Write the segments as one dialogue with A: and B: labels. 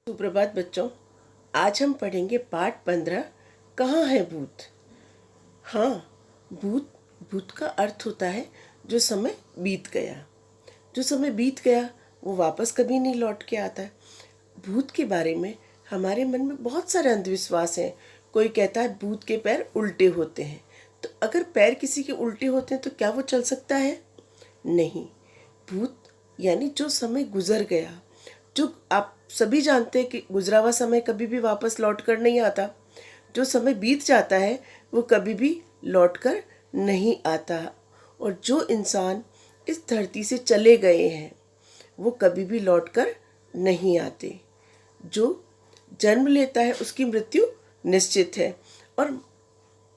A: सुप्रभात बच्चों। आज हम पढ़ेंगे पाठ 15। कहाँ है भूत। हाँ, भूत भूत का अर्थ होता है जो समय बीत गया। जो समय बीत गया वो वापस कभी नहीं लौट के आता है। भूत के बारे में हमारे मन में बहुत सारे अंधविश्वास हैं। कोई कहता है भूत के पैर उल्टे होते हैं। तो अगर पैर किसी के उल्टे होते हैं तो क्या वो चल सकता है? नहीं। भूत यानी जो समय गुजर गया, जो आप सभी जानते हैं कि गुजरा हुआ समय कभी भी वापस लौट कर नहीं आता। जो समय बीत जाता है वो कभी भी लौट कर नहीं आता। और जो इंसान इस धरती से चले गए हैं वो कभी भी लौट कर नहीं आते। जो जन्म लेता है उसकी मृत्यु निश्चित है, और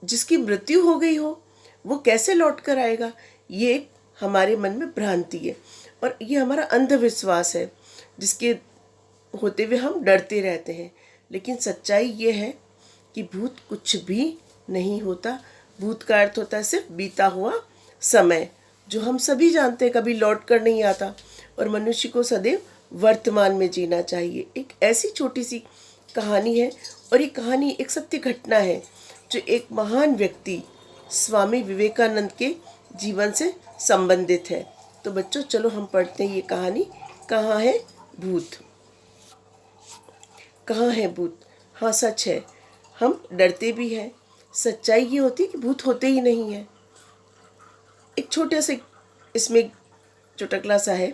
A: जिसकी मृत्यु हो गई हो वो कैसे लौट कर आएगा? ये एक हमारे मन में भ्रांति है और ये हमारा अंधविश्वास है जिसके होते हुए हम डरते रहते हैं। लेकिन सच्चाई ये है कि भूत कुछ भी नहीं होता। भूत का अर्थ होता है सिर्फ बीता हुआ समय, जो हम सभी जानते हैं कभी लौट कर नहीं आता। और मनुष्य को सदैव वर्तमान में जीना चाहिए। एक ऐसी छोटी सी कहानी है, और ये कहानी एक सत्य घटना है जो एक महान व्यक्ति स्वामी विवेकानंद के जीवन से संबंधित है। तो बच्चों चलो हम पढ़ते हैं ये कहानी। कहाँ है भूत। कहाँ है भूत। हाँ, सच है, हम डरते भी हैं। सच्चाई ये होती है कि भूत होते ही नहीं है। एक छोटे से इसमें चुटकुला सा है।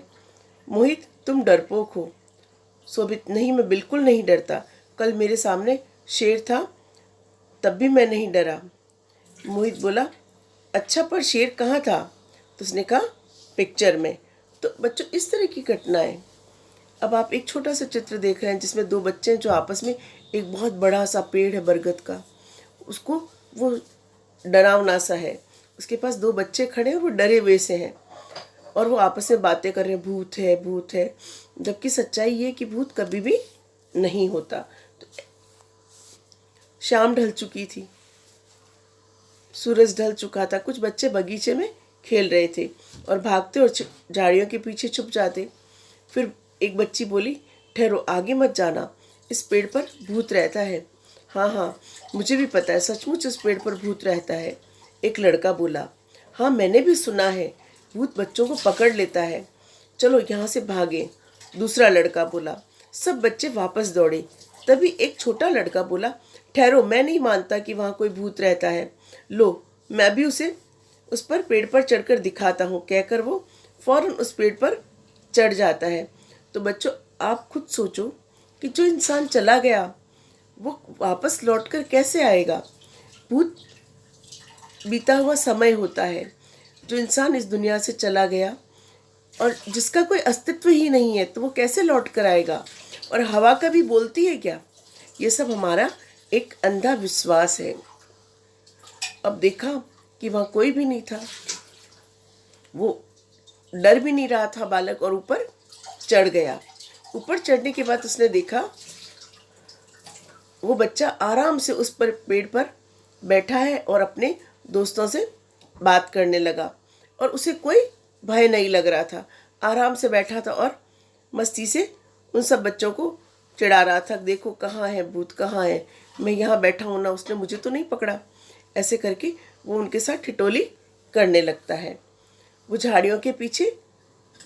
A: मोहित, तुम डरपोक हो। शोभित, नहीं मैं बिल्कुल नहीं डरता। कल मेरे सामने शेर था तब भी मैं नहीं डरा। मोहित बोला, अच्छा पर शेर कहाँ था? तो उसने कहा, पिक्चर में। तो बच्चों इस तरह की घटनाएं। अब आप एक छोटा सा चित्र देख रहे हैं जिसमें दो बच्चे हैं जो आपस में, एक बहुत बड़ा सा पेड़ है बरगद का, उसको वो डरावना सा है, उसके पास दो बच्चे खड़े हैं और वो डरे हुए से हैं और वो आपस में बातें कर रहे हैं, भूत है भूत है। जबकि सच्चाई ये कि भूत कभी भी नहीं होता। तो शाम ढल चुकी थी, सूरज ढल चुका था। कुछ बच्चे बगीचे में खेल रहे थे और भागते और झाड़ियों के पीछे छुप जाते। फिर एक बच्ची बोली, ठहरो, आगे मत जाना, इस पेड़ पर भूत रहता है। हाँ हाँ, मुझे भी पता है, सचमुच इस पेड़ पर भूत रहता है। एक लड़का बोला, हाँ मैंने भी सुना है, भूत बच्चों को पकड़ लेता है, चलो यहाँ से भागें। दूसरा लड़का बोला। सब बच्चे वापस दौड़े। तभी एक छोटा लड़का बोला, ठहरो, मैं नहीं मानता कि वहाँ कोई भूत रहता है। लो, मैं भी उसे उस पर पेड़ पर चढ़कर दिखाता हूँ। कहकर वो फौरन उस पेड़ पर चढ़ जाता है। तो बच्चों आप खुद सोचो कि जो इंसान चला गया वो वापस लौटकर कैसे आएगा? भूत बीता हुआ समय होता है। जो इंसान इस दुनिया से चला गया और जिसका कोई अस्तित्व ही नहीं है तो वो कैसे लौट कर आएगा? और हवा कभी बोलती है क्या? ये सब हमारा एक अंधा विश्वास है। अब देखा कि वहाँ कोई भी नहीं था, वो डर भी नहीं रहा था बालक, और ऊपर चढ़ गया। ऊपर चढ़ने के बाद उसने देखा वो बच्चा आराम से उस पर पेड़ पर बैठा है और अपने दोस्तों से बात करने लगा, और उसे कोई भय नहीं लग रहा था। आराम से बैठा था और मस्ती से उन सब बच्चों को चिढ़ा रहा था, देखो कहाँ है भूत, कहाँ है, मैं यहाँ बैठा हूँ ना, उसने मुझे तो नहीं पकड़ा। ऐसे करके वो उनके साथ ठिठोली करने लगता है। वो झाड़ियों के पीछे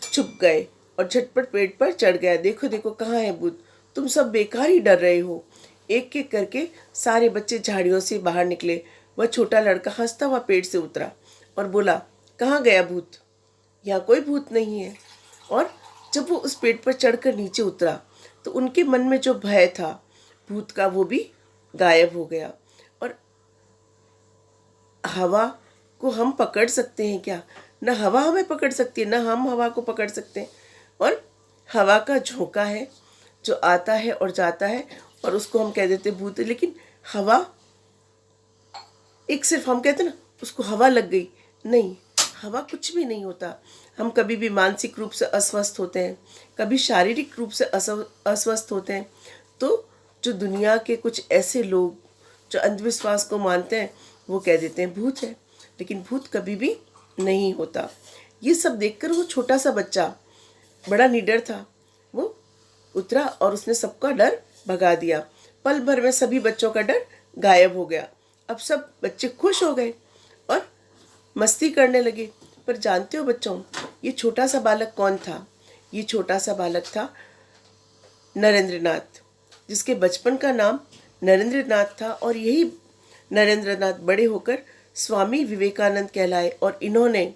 A: छुप गए और झटपट पेड़ पर चढ़ गया। देखो देखो कहाँ है भूत, तुम सब बेकार ही डर रहे हो। एक एक करके सारे बच्चे झाड़ियों से बाहर निकले। वह छोटा लड़का हंसता हुआ पेड़ से उतरा और बोला, कहाँ गया भूत? यहाँ कोई भूत नहीं है। और जब वो उस पेड़ पर चढ़कर नीचे उतरा तो उनके मन में जो भय था भूत का वो भी गायब हो गया। और हवा को हम पकड़ सकते हैं क्या? न हवा हमें पकड़ सकती है, न हम हवा को पकड़ सकते हैं। और हवा का झोंका है जो आता है और जाता है, और उसको हम कह देते भूत। लेकिन हवा एक सिर्फ हम कहते ना उसको हवा लग गई, नहीं, हवा कुछ भी नहीं होता। हम कभी भी मानसिक रूप से अस्वस्थ होते हैं, कभी शारीरिक रूप से अस्वस्थ होते हैं। तो जो दुनिया के कुछ ऐसे लोग जो अंधविश्वास को मानते हैं वो कह देते हैं भूत है, लेकिन भूत कभी भी नहीं होता। ये सब देखकर वो छोटा सा बच्चा बड़ा निडर था। वो उतरा और उसने सबका डर भगा दिया। पल भर में सभी बच्चों का डर गायब हो गया। अब सब बच्चे खुश हो गए और मस्ती करने लगे। पर जानते हो बच्चों, ये छोटा सा बालक कौन था? ये छोटा सा बालक था नरेंद्र नाथ, जिसके बचपन का नाम नरेंद्र नाथ था। और यही नरेंद्र नाथ बड़े होकर स्वामी विवेकानंद कहलाए और इन्होंने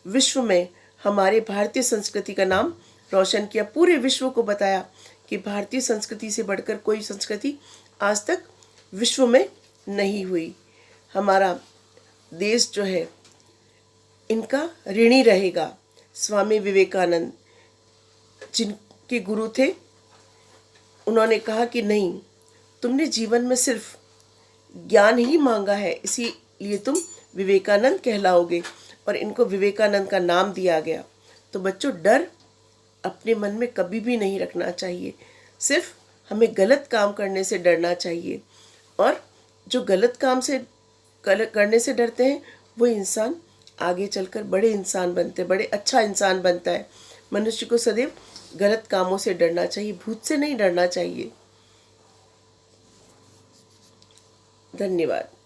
A: विश्व में हमारे भारतीय संस्कृति का नाम रोशन किया। पूरे विश्व को बताया कि भारतीय संस्कृति से बढ़कर कोई संस्कृति आज तक विश्व में नहीं हुई। हमारा देश जो है इनका ऋणी रहेगा। स्वामी विवेकानंद जिनके गुरु थे, उन्होंने कहा कि नहीं, तुमने जीवन में सिर्फ ज्ञान ही मांगा है, इसीलिए तुम विवेकानंद कहलाओगे। और इनको विवेकानंद का नाम दिया गया। तो बच्चों, डर अपने मन में कभी भी नहीं रखना चाहिए। सिर्फ हमें गलत काम करने से डरना चाहिए। और जो गलत काम से करने से डरते हैं वो इंसान आगे चलकर बड़े इंसान बनते, बड़े अच्छा इंसान बनता है। मनुष्य को सदैव गलत कामों से डरना चाहिए, भूत से नहीं डरना चाहिए। धन्यवाद।